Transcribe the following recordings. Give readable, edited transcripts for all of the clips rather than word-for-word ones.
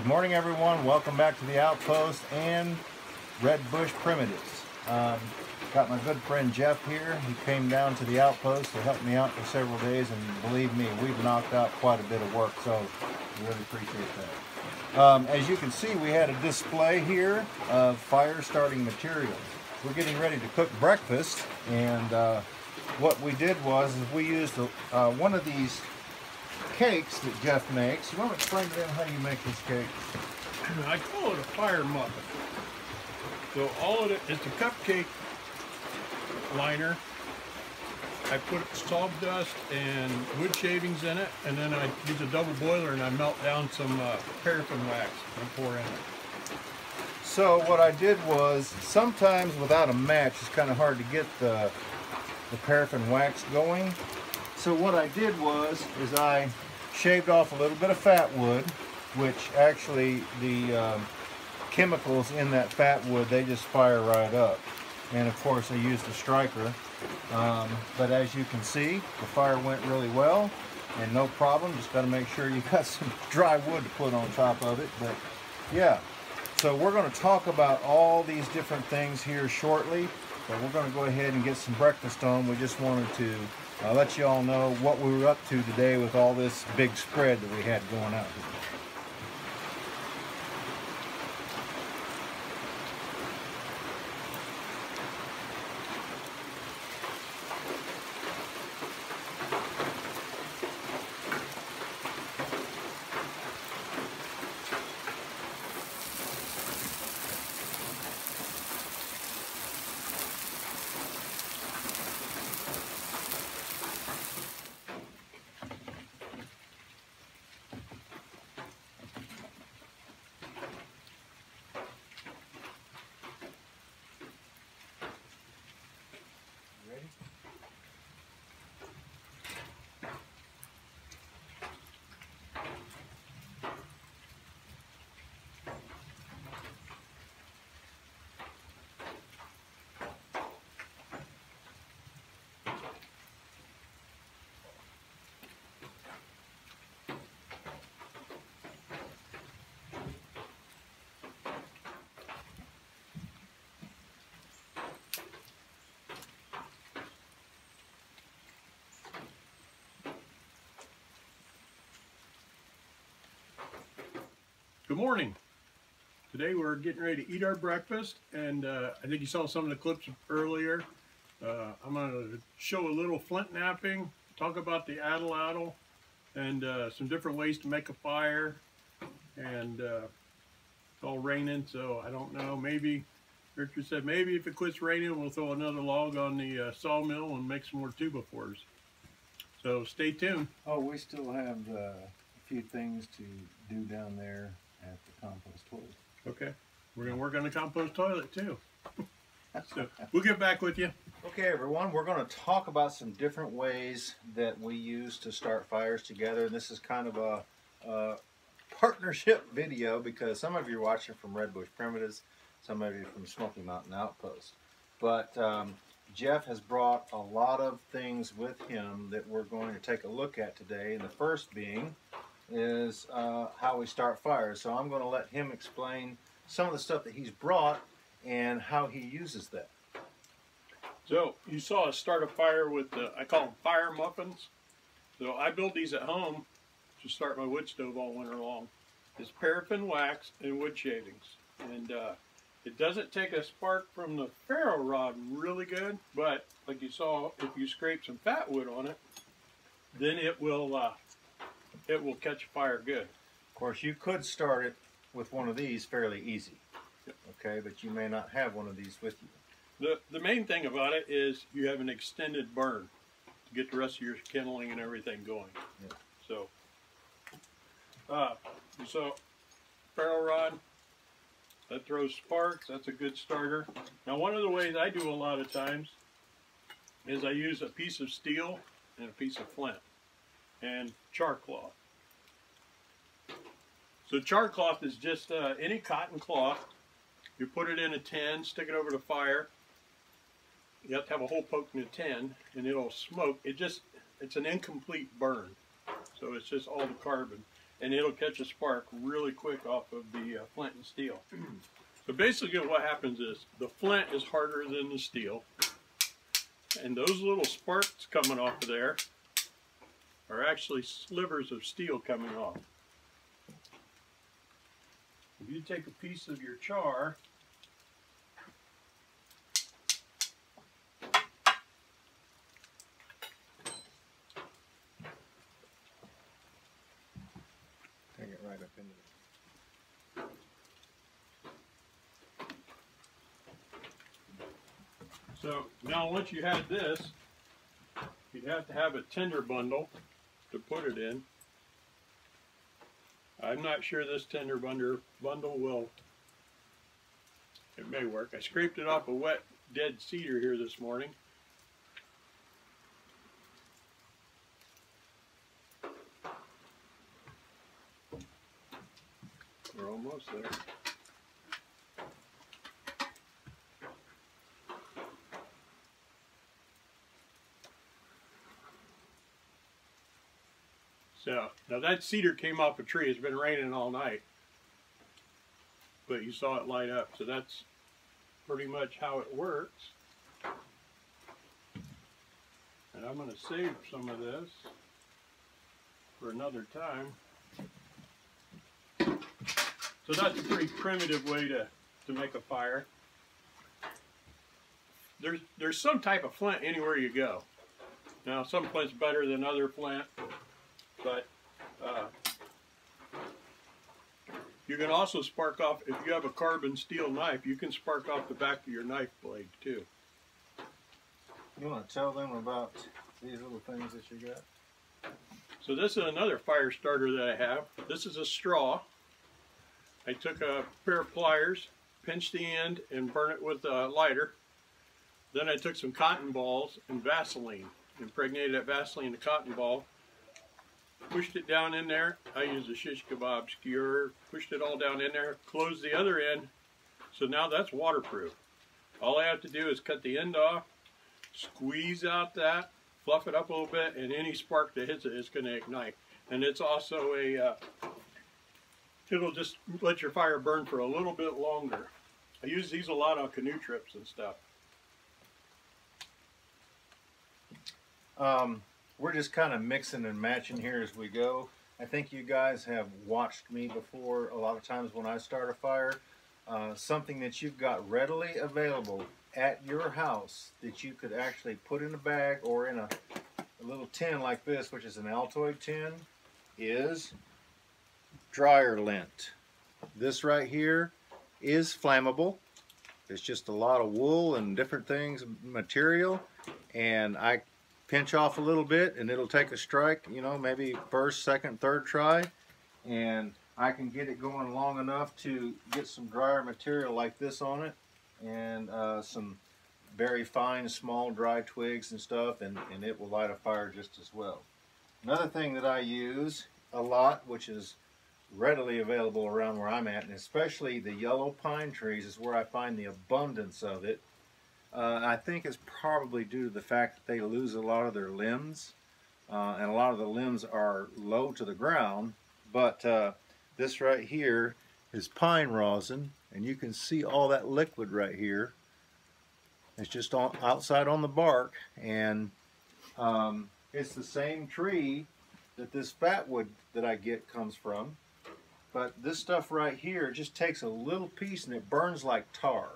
Good morning, everyone. Welcome back to the Outpost and Red Bush Primitives. Got my good friend Jeff here. He came down to the Outpost to help me out for several days, and believe me, we've knocked out quite a bit of work, so we really appreciate that. As you can see, we had a display here of fire starting materials. We're getting ready to cook breakfast, and what we did was we used one of these cakes that Jeff makes. You want to explain to them how you make this cake? I call it a fire muffin. So all of it is a cupcake liner. I put sawdust and wood shavings in it, and then I use a double boiler and I melt down some paraffin wax and pour in it. So what I did was, sometimes without a match it's kind of hard to get the paraffin wax going. So what I did was I shaved off a little bit of fat wood, which actually the chemicals in that fat wood, they just fire right up. And of course I used a striker, but as you can see, the fire went really well and no problem. Just got to make sure you got some dry wood to put on top of it. But yeah, so we're going to talk about all these different things here shortly, but we're going to go ahead and get some breakfast on. We just wanted to let you all know what we were up to today with all this big spread that we had going out here. Good morning. Today we're getting ready to eat our breakfast, and I think you saw some of the clips earlier. I'm going to show a little flint knapping, talk about the addle, and some different ways to make a fire. And it's all raining, so I don't know. Maybe Richard said maybe if it quits raining, we'll throw another log on the sawmill and make some more 2x4s. So stay tuned. Oh, we still have a few things to do down there at the compost toilet. Okay, we're going to work on the compost toilet too. So we'll get back with you. Okay, everyone, we're going to talk about some different ways that we use to start fires together. This is kind of a partnership video because some of you are watching from Red Bush Primitives, some of you from Smoky Mountain Outpost. But Jeff has brought a lot of things with him that we're going to take a look at today. And the first being is how we start fires. So I'm going to let him explain some of the stuff that he's brought and how he uses that. So you saw us start a fire with I call them fire muffins. So I build these at home to start my wood stove all winter long. It's paraffin wax and wood shavings, and it doesn't take a spark from the ferro rod really good, but like you saw, if you scrape some fat wood on it, then it will catch fire good. Of course, you could start it with one of these fairly easy. Yep. Okay, but you may not have one of these with you. The main thing about it is you have an extended burn to get the rest of your kindling and everything going. Yeah. So, you saw ferro rod, that throws sparks. That's a good starter. Now, one of the ways I do a lot of times is I use a piece of steel and a piece of flint and char cloth. So char cloth is just any cotton cloth. You put it in a tin, stick it over the fire. You have to have a hole poked in the tin, and it'll smoke. It's an incomplete burn, so it's just all the carbon. and it'll catch a spark really quick off of the flint and steel. So basically what happens is the flint is harder than the steel, and those little sparks coming off of there are actually slivers of steel coming off. If you take a piece of your char take it right up into it. So now once you had this, you'd have to have a tinder bundle to put it in. I'm not sure this tinder bundle will, it may work. I scraped it off a wet dead cedar here this morning. We're almost there. So, now that cedar came off a tree. It's been raining all night. But you saw it light up. So that's pretty much how it works. And I'm going to save some of this for another time. So that's a pretty primitive way to make a fire. There's some type of flint anywhere you go. Now, some flint's better than other flint. But you can also spark off, if you have a carbon steel knife, you can spark off the back of your knife blade too. You want to tell them about these little things that you got? So this is another fire starter that I have. This is a straw. I took a pair of pliers, pinched the end, and burned it with a lighter. Then I took some cotton balls and Vaseline, impregnated that Vaseline in the cotton ball. Pushed it down in there. I used a shish kebab skewer. Pushed it all down in there. Closed the other end. So now that's waterproof. All I have to do is cut the end off, squeeze out that, fluff it up a little bit, and any spark that hits it is going to ignite. And it's also a, it'll just let your fire burn for a little bit longer. I use these a lot on canoe trips and stuff. We're just kind of mixing and matching here as we go. I think you guys have watched me before a lot of times when I start a fire. Something that you've got readily available at your house that you could actually put in a bag or in a little tin like this, which is an Altoid tin, is dryer lint. This right here is flammable. It's just a lot of wool and different things, material, and I pinch off a little bit and it'll take a strike, you know, maybe first, second, third try, and I can get it going long enough to get some drier material like this on it, and some very fine small dry twigs and stuff, and it will light a fire just as well. Another thing that I use a lot, which is readily available around where I'm at, and especially the yellow pine trees is where I find the abundance of it. I think it's probably due to the fact that they lose a lot of their limbs, and a lot of the limbs are low to the ground, but this right here is pine rosin, and you can see all that liquid right here. It's just outside on the bark, and it's the same tree that this fat wood that I get comes from, but this stuff right here just takes a little piece and it burns like tar.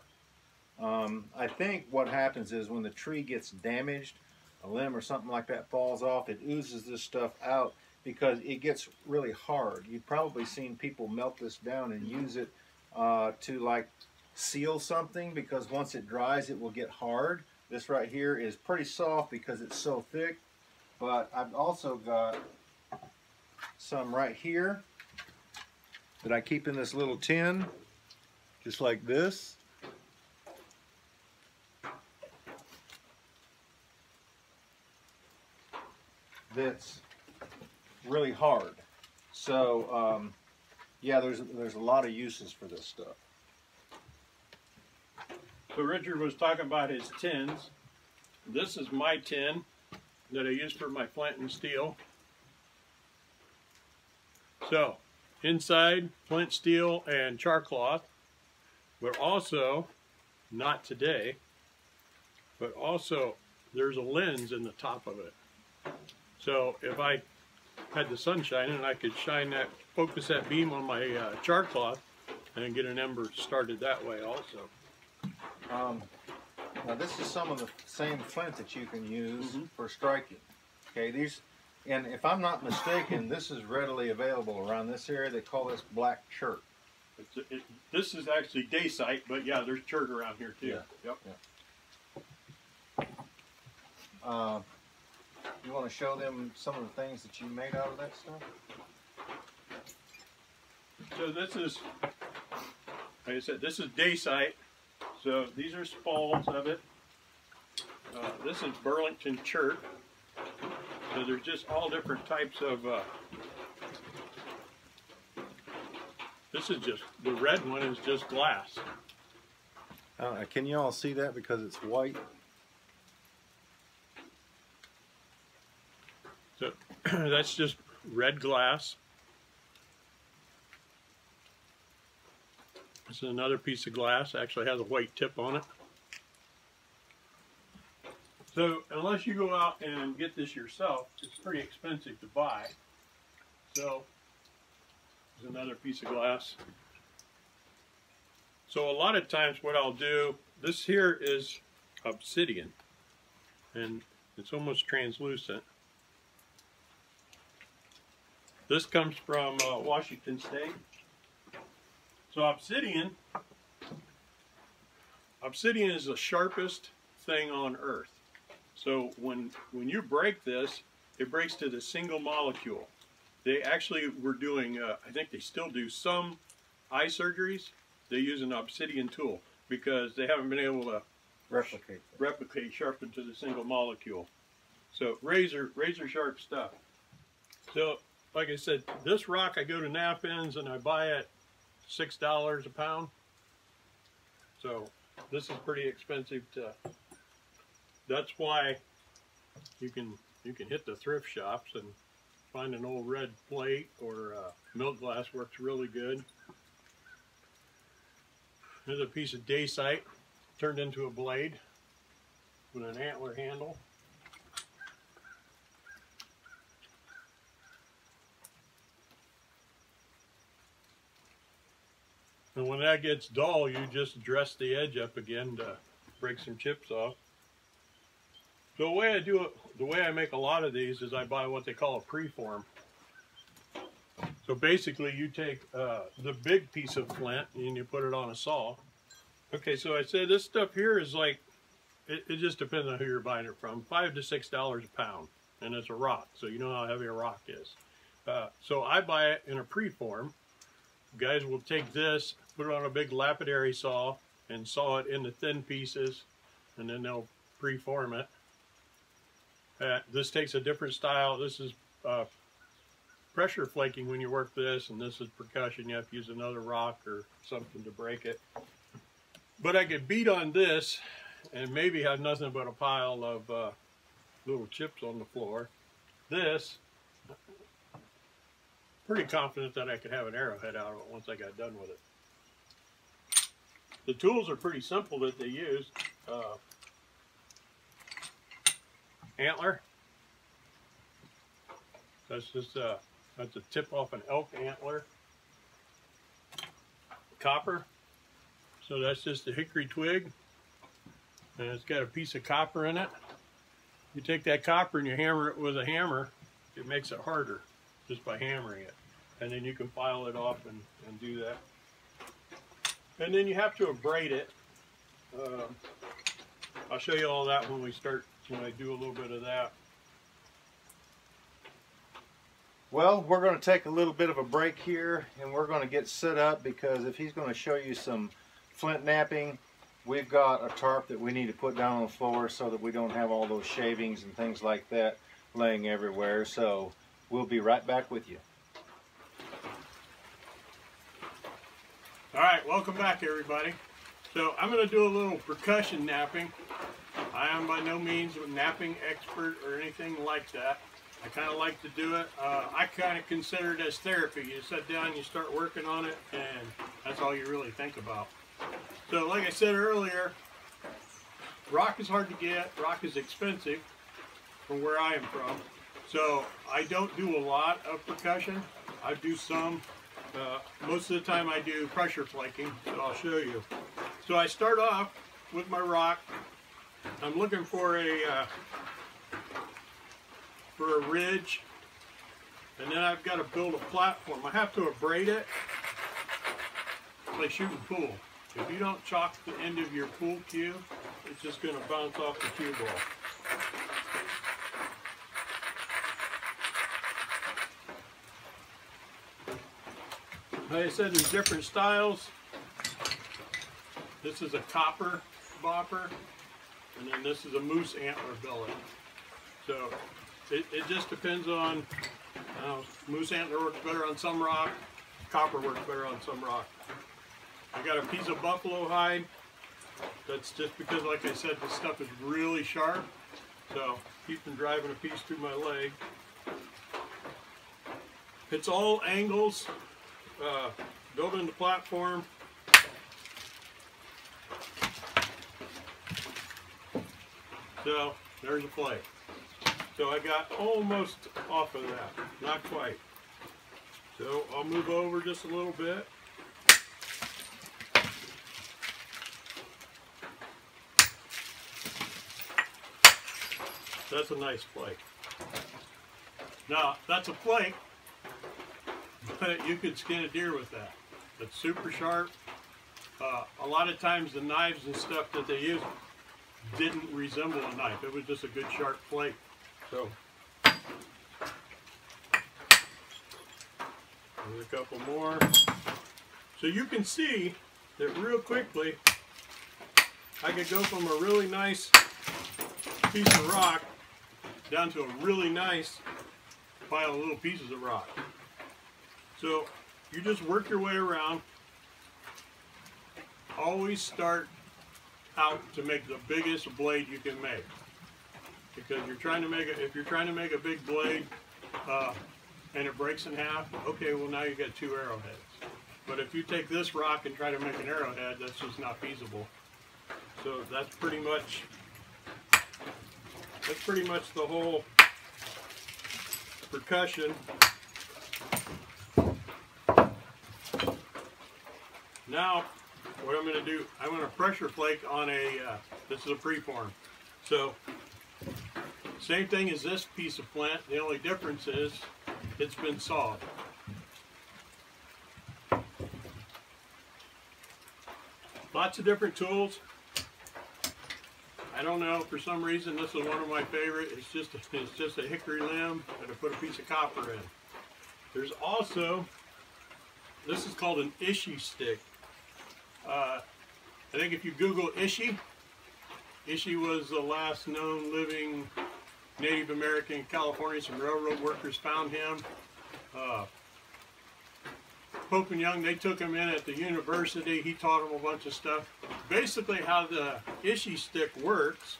I think what happens is when the tree gets damaged, a limb or something like that falls off, it oozes this stuff out because it gets really hard. You've probably seen people melt this down and use it to like seal something, because once it dries it will get hard. This right here is pretty soft because it's so thick, but I've also got some right here that I keep in this little tin, just like this. That's really hard. So yeah, there's a lot of uses for this stuff. So Richard was talking about his tins. This is my tin that I use for my flint and steel. So, inside, flint steel and char cloth, but also, not today, but also there's a lens in the top of it. So if I had the sun shining, I could shine that, focus that beam on my char cloth and get an ember started that way also. Now this is some of the same flint that you can use for striking. Okay, these, and if I'm not mistaken, this is readily available around this area. They call this black chert. This is actually dacite, but yeah, there's chert around here too. Yeah. Yep. Yeah. You want to show them some of the things that you made out of that stuff? So this is, like I said, this is dacite. So these are spalls of it. This is Burlington chert. So there's just all different types of, this is just, the red one is just glass. Can you all see that because it's white? So that's just red glass. This is another piece of glass, actually has a white tip on it. So unless you go out and get this yourself, it's pretty expensive to buy. So there's another piece of glass. So a lot of times what I'll do, this here is obsidian and it's almost translucent. This comes from Washington State. So obsidian is the sharpest thing on earth. So when you break this, it breaks to the single molecule. They actually were doing, I think they still do some eye surgeries. They use an obsidian tool because they haven't been able to replicate sharpen to the single molecule. So razor sharp stuff. So like I said, this rock I go to Knapp-Ins and I buy it $6 a pound. So this is pretty expensive to, that's why you can hit the thrift shops and find an old red plate or milk glass works really good. Here's a piece of dacite turned into a blade with an antler handle. And when that gets dull, you just dress the edge up again to break some chips off. So the way I do it, the way I make a lot of these is I buy what they call a preform. So basically you take the big piece of flint and you put it on a saw. Okay, so I said this stuff here is like, it just depends on who you're buying it from, $5 to $6 a pound. And it's a rock, so you know how heavy a rock is. So I buy it in a preform. Guys will take this, put it on a big lapidary saw, and saw it into thin pieces, and then they'll preform it. This takes a different style. This is pressure flaking when you work this, and this is percussion. You have to use another rock or something to break it. But I could beat on this and maybe have nothing but a pile of little chips on the floor. This, pretty confident that I could have an arrowhead out of it once I got done with it. The tools are pretty simple that they use. Antler. That's just that's a tip off an elk antler. Copper. So that's just a hickory twig, and it's got a piece of copper in it. You take that copper and you hammer it with a hammer, it makes it harder just by hammering it. And then you can file it off and do that. And then you have to abrade it. I'll show you all that when I do a little bit of that. Well, we're going to take a little bit of a break here, and we're going to get set up because if he's going to show you some flint knapping, we've got a tarp that we need to put down on the floor so that we don't have all those shavings and things like that laying everywhere. So we'll be right back with you. All right, welcome back everybody. So I'm going to do a little percussion knapping. I am by no means a knapping expert or anything like that. I kind of like to do it. I kind of consider it as therapy. You sit down, you start working on it, and that's all you really think about. So like I said earlier, rock is hard to get, rock is expensive from where I am from. So I don't do a lot of percussion. I do some. Most of the time I do pressure flaking, so I'll show you. So I start off with my rock. I'm looking for a ridge, and then I've got to build a platform. I have to abrade it like shooting pool. If you don't chalk the end of your pool cue, it's just going to bounce off the cue ball. Like I said, there's different styles. This is a copper bopper, and then this is a moose antler billet. So it just depends on, moose antler works better on some rock, copper works better on some rock. I got a piece of buffalo hide. That's just because, like I said, this stuff is really sharp. So keep from driving a piece through my leg. It's all angles. Building the platform. So there's a flake. So I got almost off of that, not quite. So I'll move over just a little bit. That's a nice flake. Now that's a flake, but you could skin a deer with that. It's super sharp. A lot of times the knives and stuff that they use didn't resemble a knife. It was just a good sharp flake. So there's a couple more. So you can see that real quickly I could go from a really nice piece of rock down to a really nice pile of little pieces of rock. So you just work your way around. Always start out to make the biggest blade you can make, because if you're trying to make a big blade and it breaks in half, okay, well now you got two arrowheads. But if you take this rock and try to make an arrowhead, that's just not feasible. So that's pretty much the whole percussion. Now, what I'm going to do, I'm going to pressure flake on this is a preform. So, same thing as this piece of flint, the only difference is it's been sawed. Lots of different tools. I don't know, for some reason this is one of my favorite. It's just a hickory limb and I put a piece of copper in. There's also, this is called an Ishi stick. I think if you Google Ishi was the last known living Native American in California. Some railroad workers found him. Pope and Young, they took him in at the university. He taught them a bunch of stuff. Basically how the Ishi stick works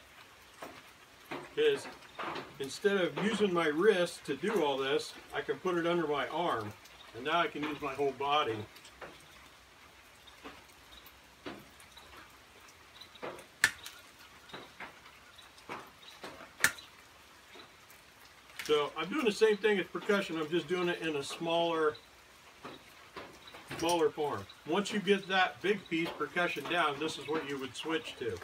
is, instead of using my wrist to do all this, I can put it under my arm, and now I can use my whole body. So I'm doing the same thing as percussion, I'm just doing it in a smaller form. Once you get that big piece percussion down, this is what you would switch to.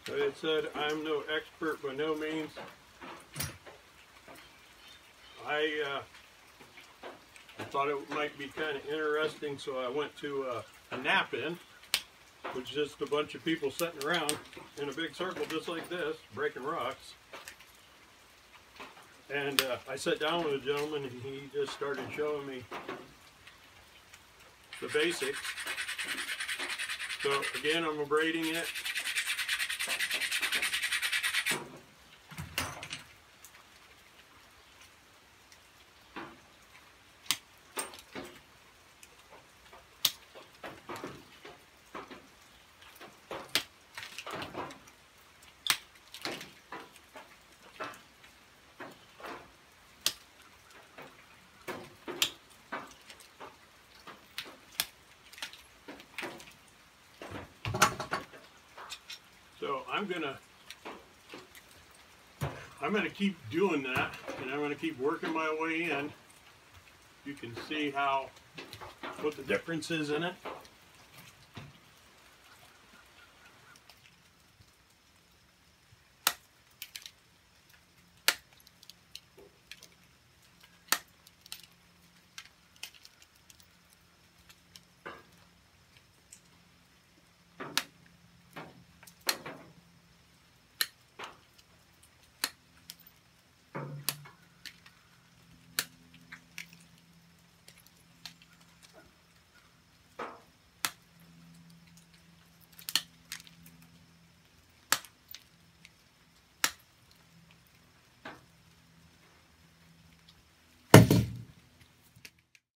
Like I said, I'm no expert by no means. I thought it might be kind of interesting, so I went to a nap-in, which is just a bunch of people sitting around in a big circle just like this, breaking rocks. And I sat down with a gentleman and he just started showing me the basics. So again, I'm abrading it. So I'm gonna keep doing that, and I'm gonna keep working my way in. You can see what the difference is in it.